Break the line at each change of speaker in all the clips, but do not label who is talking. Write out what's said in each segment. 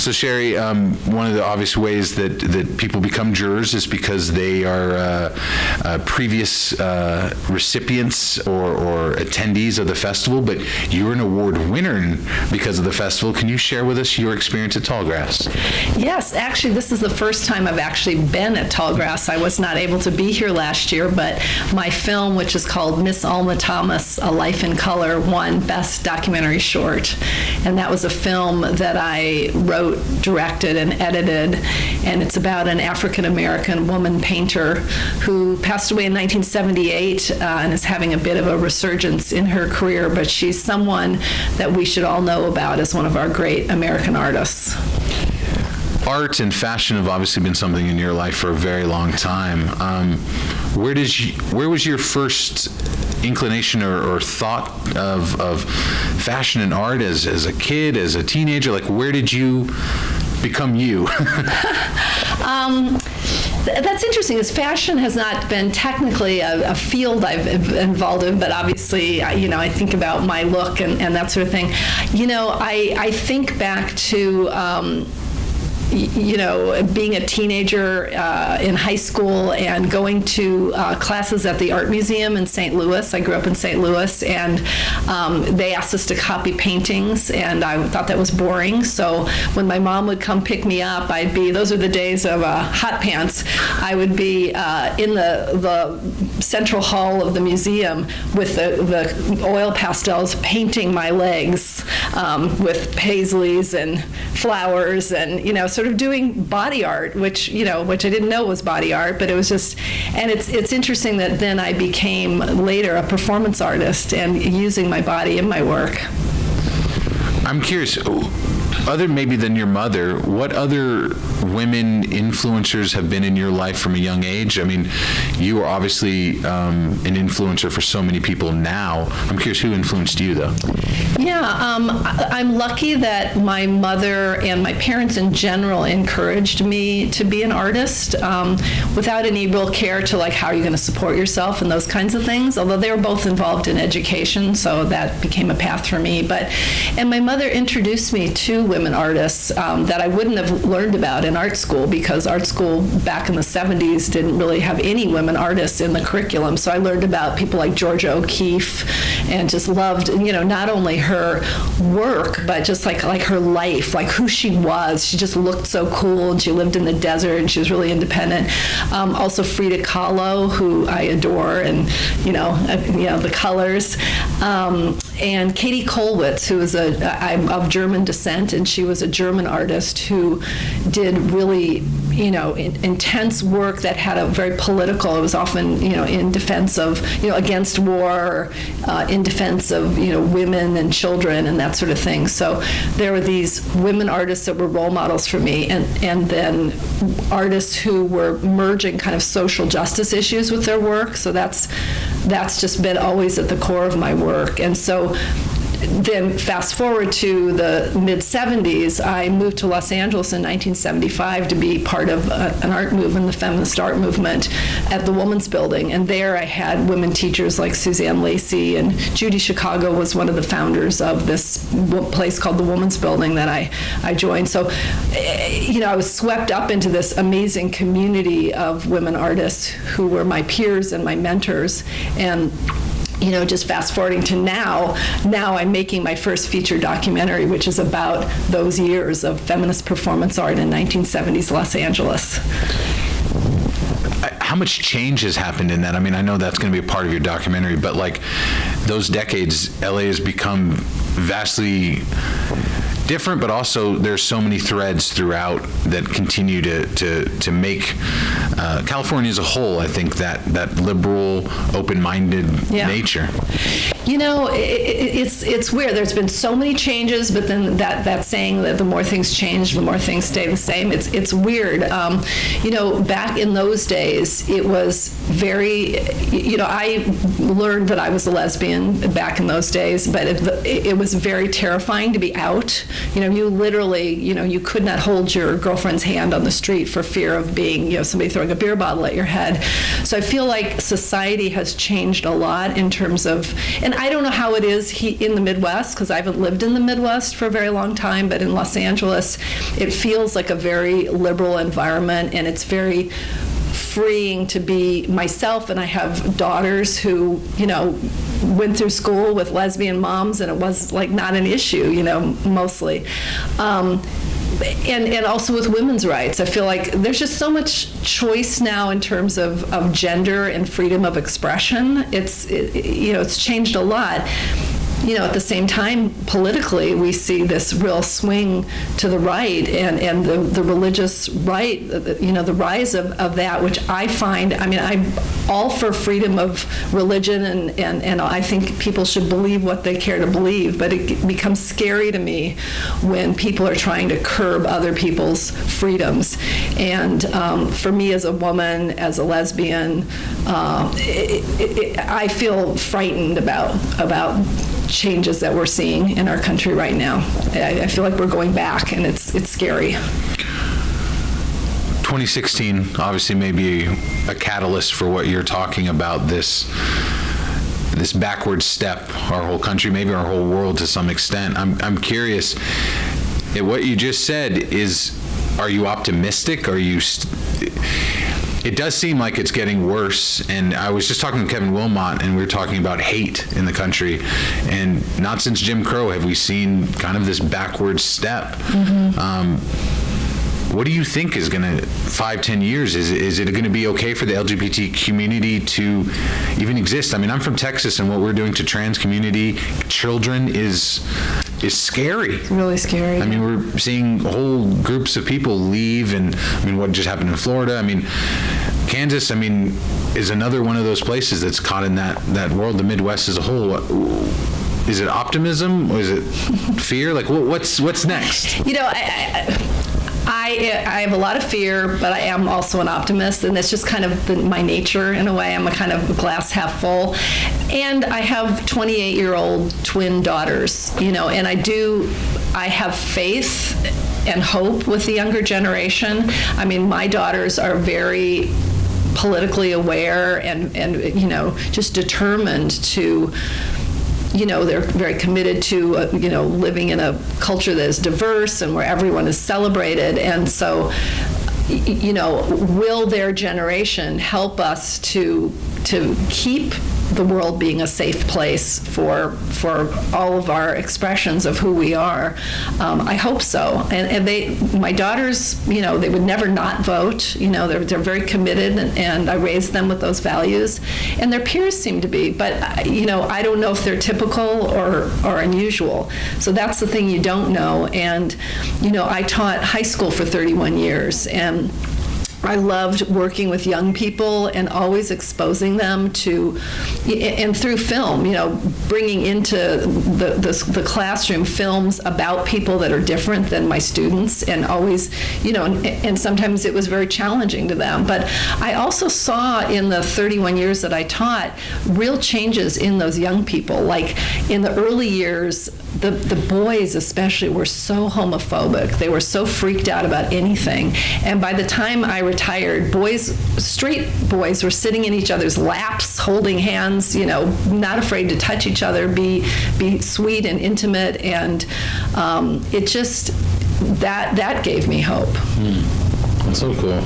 So Cheri, one of the obvious ways that people become jurors is because they are previous recipients or attendees of the festival, but you're an award winner because of the festival. Can you share with us your experience at Tallgrass?
Yes, actually, this is the first time I've actually been at Tallgrass. I was not able to be here last year, but my film, which is called Miss Alma Thomas, A Life in Color, won Best Documentary Short. And that was a film that I wrote, directed, and edited. And it's about an African-American woman painter who passed away in 1978 and is having a bit of a resurgence in her career, but she's someone that we should all know about as one of our great American artists.
Art and fashion have obviously been something in your life for a very long time. Where was your first inclination or thought of fashion and art as a kid, as a teenager? Like, where did you become you?
That's interesting, because fashion has not been technically a field I've been involved in, but obviously, I think about my look and that sort of thing. I think back to being a teenager in high school and going to classes at the Art Museum in St. Louis. I grew up in St. Louis, and they asked us to copy paintings, and I thought that was boring. So when my mom would come pick me up, those are the days of hot pants, I would be in the central hall of the museum with the oil pastels painting my legs with paisleys and flowers and, sort of doing body art, which I didn't know was body art, but it was just, and it's interesting that then I became later a performance artist and using my body in my work.
I'm curious, other maybe than your mother, what other women influencers have been in your life from a young age? I mean, you are obviously an influencer for so many people now. I'm curious, who influenced you, though?
Yeah, I'm lucky that my mother and my parents in general encouraged me to be an artist without any real care to, like, how are you going to support yourself and those kinds of things, although they were both involved in education, so that became a path for me. And my mother introduced me to women artists that I wouldn't have learned about in art school, because art school back in the 70s didn't really have any women artists in the curriculum. So I learned about people like Georgia O'Keeffe and just loved, not only her work, but just like her life, like who she was. She just looked so cool, and she lived in the desert, and she was really independent. Also Frida Kahlo, who I adore, and the colors. And Katie Kollwitz, who is I'm of German descent, and she was a German artist who did really, intense work that had a very political, it was often, in defense of, against war, in defense of, women and children and that sort of thing. So there were these women artists that were role models for me, and then artists who were merging kind of social justice issues with their work. So that's just been always at the core of my work. And so then fast forward to the mid-'70s, I moved to Los Angeles in 1975 to be part of an art movement, the feminist art movement, at the Woman's Building. And there I had women teachers like Suzanne Lacey, and Judy Chicago was one of the founders of this place called the Woman's Building that I joined. So, I was swept up into this amazing community of women artists who were my peers and my mentors. And just fast forwarding to now I'm making my first feature documentary, which is about those years of feminist performance art in 1970s Los Angeles.
How much change has happened in that? I mean, I know that's going to be a part of your documentary, but like those decades, LA has become vastly different, but also there's so many threads throughout that continue to make California as a whole, I think, that liberal, open-minded nature.
It's weird. There's been so many changes, but then that saying that the more things change, the more things stay the same. It's weird. Back in those days, it was very, I learned that I was a lesbian back in those days, but it was very terrifying to be out. You literally, you could not hold your girlfriend's hand on the street for fear of being, somebody throwing a beer bottle at your head. So I feel like society has changed a lot in terms of, and I don't know how it is in the Midwest, because I haven't lived in the Midwest for a very long time, but in Los Angeles, it feels like a very liberal environment, and it's very freeing to be myself. And I have daughters who, went through school with lesbian moms, and it was like not an issue, mostly. And also with women's rights, I feel like there's just so much choice now in terms of gender and freedom of expression. It's changed a lot. At the same time, politically, we see this real swing to the right, and the religious right, the rise of that, which I find, I'm all for freedom of religion, and I think people should believe what they care to believe, but it becomes scary to me when people are trying to curb other people's freedoms. And for me as a woman, as a lesbian, I feel frightened about changes that we're seeing in our country right now. I feel like we're going back, and it's scary.
2016 obviously may be a catalyst for what you're talking about, this backward step, our whole country, maybe our whole world to some extent. I'm curious, what you just said are you optimistic? It does seem like it's getting worse, and I was just talking to Kevin Wilmot, and we were talking about hate in the country, and not since Jim Crow have we seen kind of this backward step. What do you think is going to, 5-10 years, is it going to be okay for the LGBT community to even exist? I'm from Texas, and what we're doing to trans community children is scary.
It's really scary.
We're seeing whole groups of people leave, and what just happened in Florida. Kansas, is another one of those places that's caught in that world, the Midwest as a whole. Is it optimism, or is it fear? What's next?
I have a lot of fear, but I am also an optimist, and that's just kind of my nature in a way. I'm a kind of glass half full. And I have 28-year-old twin daughters, and I have faith and hope with the younger generation. My daughters are very politically aware and just determined to, they're very committed to, living in a culture that is diverse and where everyone is celebrated. And so, will their generation help us to keep the world being a safe place for all of our expressions of who we are? I hope so. And my daughters, they would never not vote. They're very committed, and I raised them with those values. And their peers seem to be, but I don't know if they're typical or unusual. So that's the thing you don't know. And I taught high school for 31 years, and I loved working with young people and always exposing them to, and through film, bringing into the classroom films about people that are different than my students, and always, and sometimes it was very challenging to them. But I also saw in the 31 years that I taught real changes in those young people. Like in the early years, the boys especially were so homophobic. They were so freaked out about anything. And by the time I retired, straight boys were sitting in each other's laps, holding hands, not afraid to touch each other, be sweet and intimate. And it just, that gave me hope.
That's so cool.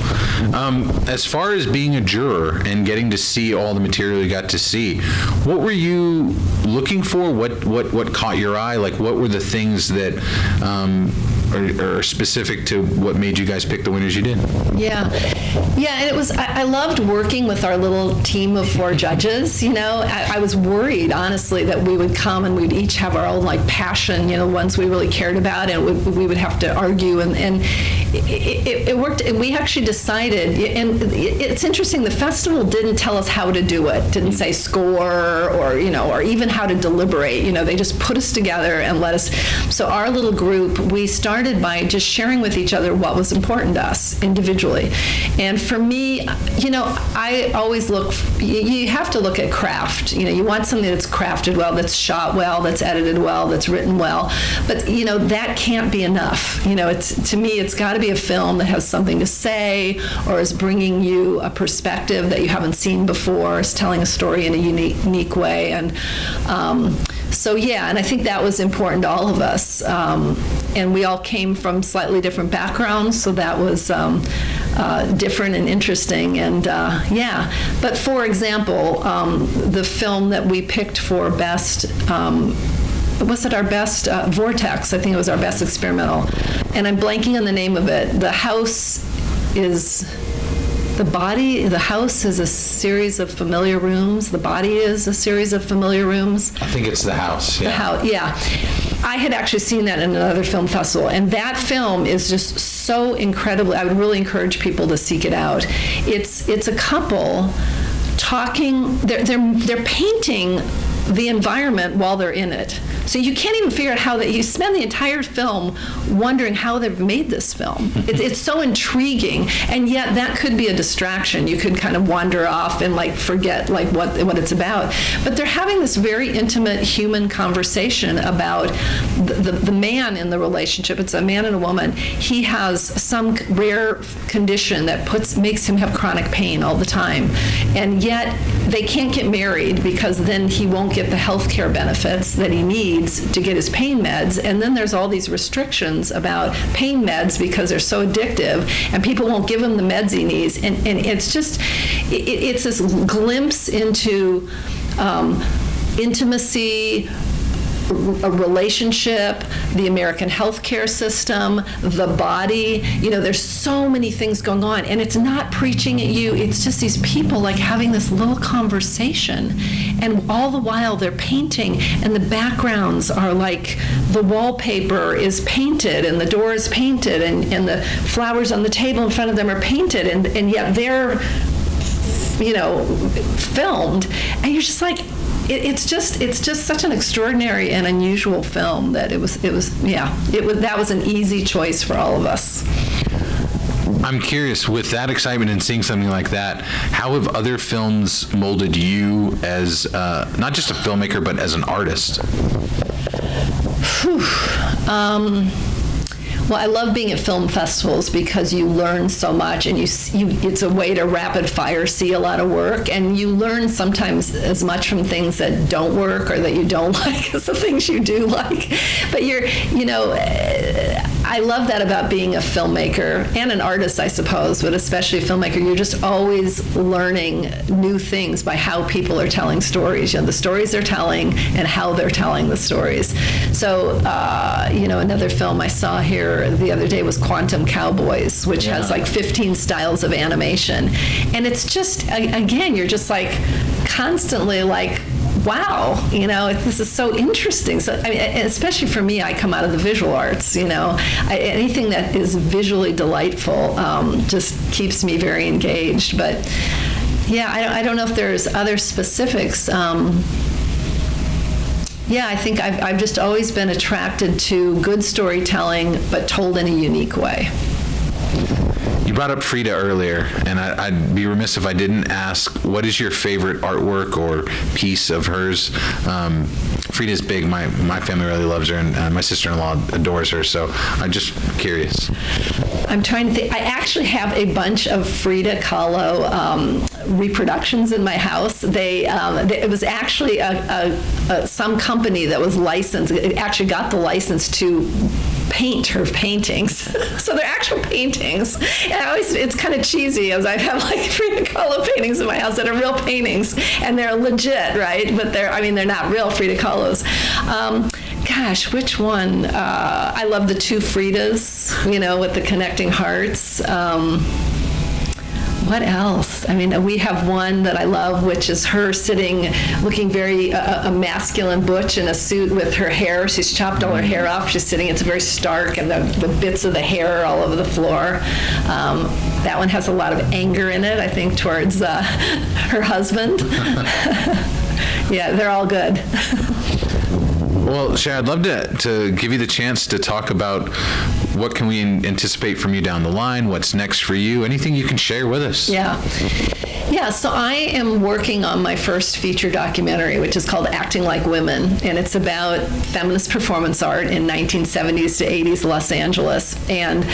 As far as being a juror and getting to see all the material you got to see, what were you looking for? What caught your eye? What were the things that are specific to what made you guys pick the winners you did? Yeah,
and it was, I loved working with our little team of 4 judges. I was worried, honestly, that we would come and we'd each have our own passion, ones we really cared about, and we would have to argue, and it worked. And we actually decided, and it's interesting, the festival didn't tell us how to do it, didn't say score or even how to deliberate. They just put us together and let us. So our little group, we started started by just sharing with each other what was important to us individually. And for me, I always you have to look at craft. You want something that's crafted well, that's shot well, that's edited well, that's written well. But, that can't be enough. To me, it's got to be a film that has something to say, or is bringing you a perspective that you haven't seen before, is telling a story in a unique way. And and I think that was important to all of us. And we all came from slightly different backgrounds, so that was different and interesting. And but for example, the film that we picked for best, was it our best Vortex? I think it was our best experimental. And I'm blanking on the name of it. The house is... The house is a series of familiar rooms. The body is a series of familiar rooms.
I think it's The House. Yeah.
The House, yeah. I had actually seen that in another film festival, and that film is just so incredibly. I would really encourage people to seek it out. It's a couple talking. They're painting the environment while they're in it. So you can't even figure out how you spend the entire film wondering how they've made this film. It's so intriguing, and yet that could be a distraction. You could kind of wander off and forget what it's about. But they're having this very intimate human conversation about the man in the relationship. It's a man and a woman. He has some rare condition that makes him have chronic pain all the time, and yet they can't get married because then he won't get the health care benefits that he needs to get his pain meds. And then there's all these restrictions about pain meds because they're so addictive, and people won't give him the meds he needs. And it's just, it's this glimpse into intimacy, a relationship, the American healthcare system, the body. There's so many things going on, and it's not preaching at you. It's just these people having this little conversation, and all the while they're painting, and the backgrounds are the wallpaper is painted, and the door is painted, and the flowers on the table in front of them are painted, and yet they're filmed, and you're just it's just such an extraordinary and unusual film that that was an easy choice for all of us.
I'm curious, with that excitement and seeing something like that, how have other films molded you as not just a filmmaker but as an artist?
Well, I love being at film festivals because you learn so much, and it's a way to rapid fire see a lot of work, and you learn sometimes as much from things that don't work or that you don't like as the things you do like. But I love that about being a filmmaker and an artist, I suppose, but especially a filmmaker. You're just always learning new things by how people are telling stories, the stories they're telling and how they're telling the stories. So, another film I saw here the other day was Quantum Cowboys, which has 15 styles of animation. And it's just, again, you're just constantly wow, this is so interesting. So, especially for me, I come out of the visual arts, anything that is visually delightful just keeps me very engaged. But I don't know if there's other specifics. I think I've just always been attracted to good storytelling, but told in a unique way.
You brought up Frida earlier, and I'd be remiss if I didn't ask, what is your favorite artwork or piece of hers? Frida's big. My family really loves her, and my sister-in-law adores her, so I'm just curious.
I'm trying to think. I actually have a bunch of Frida Kahlo reproductions in my house. It was actually some company that was licensed. It actually got the license to paint her paintings. So they're actual paintings. And it's kind of cheesy, as I have Frida Kahlo paintings in my house that are real paintings, and they're legit, right? But they're not real Frida Kahlos. Gosh, which one? I love the two Fridas, with the connecting hearts. What else? We have one that I love, which is her sitting, looking very a masculine butch in a suit with her hair. She's chopped all her hair off. She's sitting. It's very stark, and the bits of the hair are all over the floor. That one has a lot of anger in it, I think, towards her husband. Yeah, they're all good.
Well, Cheri, I'd love to give you the chance to talk about what can we anticipate from you down the line, what's next for you, anything you can share with us.
Yeah, so I am working on my first feature documentary, which is called Acting Like Women, and it's about feminist performance art in 1970s to 80s Los Angeles. And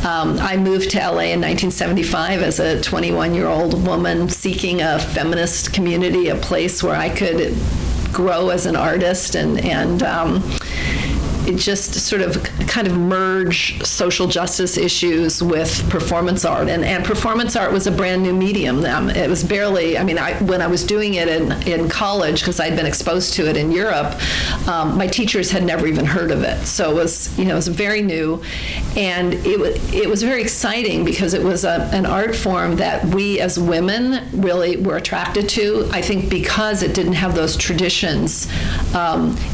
I moved to LA in 1975 as a 21-year-old woman seeking a feminist community, a place where I could grow as an artist and it just sort of kind of merge social justice issues with performance art. And performance art was a brand new medium. It was barely, when I was doing it in college, because I'd been exposed to it in Europe, my teachers had never even heard of it. So it was very new. And it was very exciting because it was an art form that we as women really were attracted to, I think because it didn't have those traditions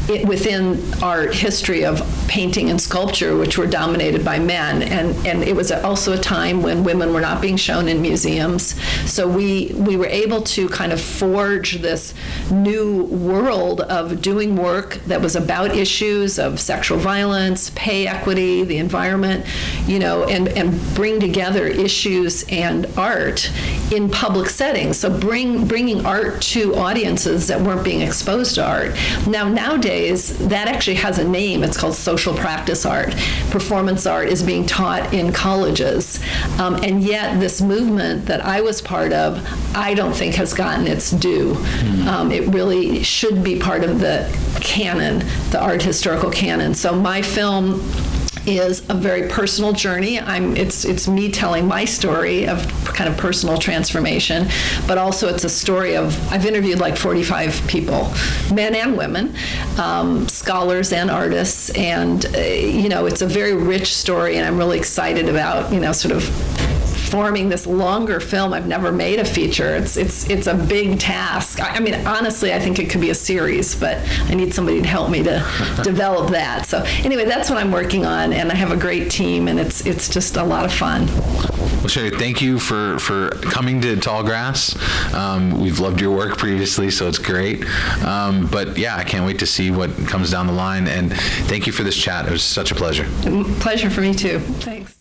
within art history of painting and sculpture, which were dominated by men. And it was also a time when women were not being shown in museums. So we were able to kind of forge this new world of doing work that was about issues of sexual violence, pay equity, the environment, and bring together issues and art in public settings. So bringing art to audiences that weren't being exposed to art. Nowadays, that actually has a name. It's called social practice art. Performance art is being taught in colleges. And yet this movement that I was part of, I don't think has gotten its due. It really should be part of the canon, the art historical canon. So my film is a very personal journey. It's me telling my story of kind of personal transformation, but also it's a story of, I've interviewed like 45 people, men and women, scholars and artists, and it's a very rich story, and I'm really excited about sort of forming this longer film. I've never made a feature. It's a big task. Honestly, I think it could be a series, but I need somebody to help me to develop that. So anyway, that's what I'm working on, and I have a great team, and it's just a lot of fun.
Well, Cheri, thank you for coming to Tallgrass. We've loved your work previously, so it's great. But yeah, I can't wait to see what comes down the line, and thank you for this chat. It was such a pleasure.
Pleasure for me too. Thanks.